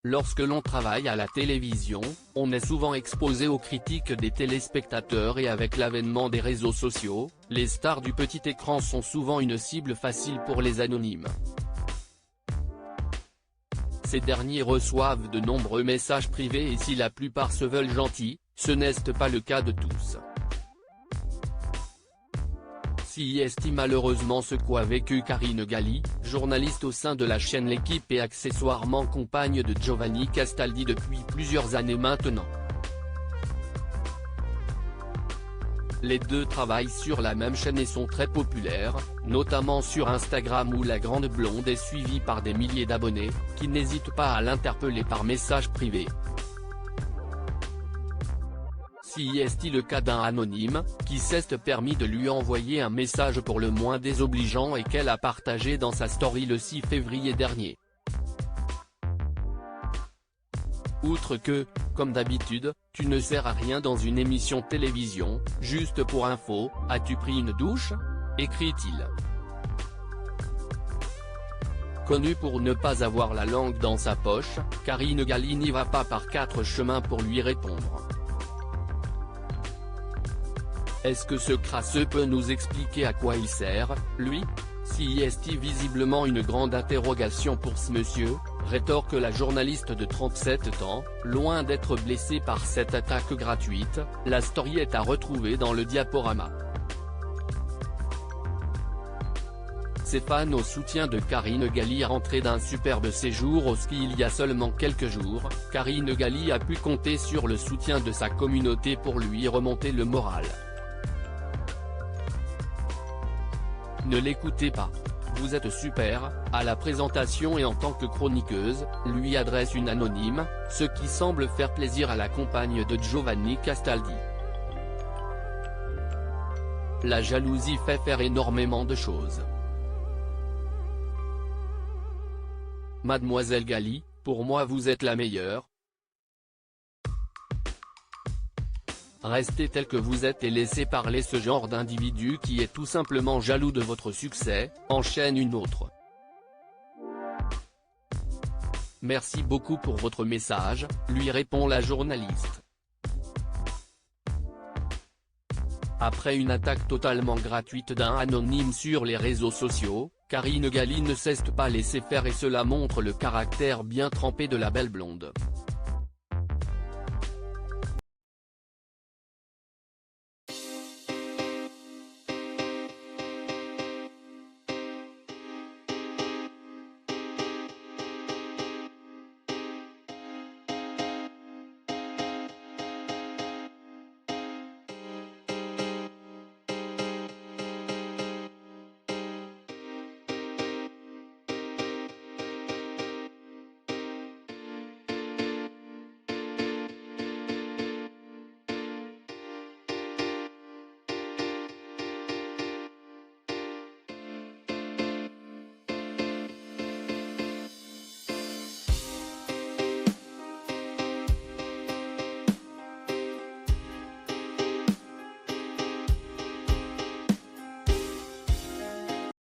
Lorsque l'on travaille à la télévision, on est souvent exposé aux critiques des téléspectateurs et avec l'avènement des réseaux sociaux, les stars du petit écran sont souvent une cible facile pour les anonymes. Ces derniers reçoivent de nombreux messages privés et si la plupart se veulent gentils, ce n'est pas le cas de tous. C'est malheureusement ce qu'a vécu Karine Galli, journaliste au sein de la chaîne L'Équipe et accessoirement compagne de Giovanni Castaldi depuis plusieurs années maintenant. Les deux travaillent sur la même chaîne et sont très populaires, notamment sur Instagram où la grande blonde est suivie par des milliers d'abonnés, qui n'hésitent pas à l'interpeller par message privé. C'est le cas d'un anonyme, qui s'est permis de lui envoyer un message pour le moins désobligeant et qu'elle a partagé dans sa story le 6 février dernier. Outre que, comme d'habitude, tu ne sers à rien dans une émission télévision, juste pour info, as-tu pris une douche ? Écrit-il. Connue pour ne pas avoir la langue dans sa poche, Karine Galli n'y va pas par quatre chemins pour lui répondre. Est-ce que ce crasseux peut nous expliquer à quoi il sert, lui ? C'est visiblement une grande interrogation pour ce monsieur, rétorque la journaliste de 37 ans, loin d'être blessée par cette attaque gratuite, la story est à retrouver dans le diaporama. Ses fans au soutien de Karine Galli rentrée d'un superbe séjour au ski il y a seulement quelques jours, Karine Galli a pu compter sur le soutien de sa communauté pour lui remonter le moral. Ne l'écoutez pas. Vous êtes super, à la présentation et en tant que chroniqueuse, lui adresse une anonyme, ce qui semble faire plaisir à la compagne de Giovanni Castaldi. La jalousie fait faire énormément de choses. Mademoiselle Galli, pour moi vous êtes la meilleure. Restez tel que vous êtes et laissez parler ce genre d'individu qui est tout simplement jaloux de votre succès, enchaîne une autre. Merci beaucoup pour votre message, lui répond la journaliste. Après une attaque totalement gratuite d'un anonyme sur les réseaux sociaux, Karine Galli ne s'est pas laissé faire et cela montre le caractère bien trempé de la belle blonde.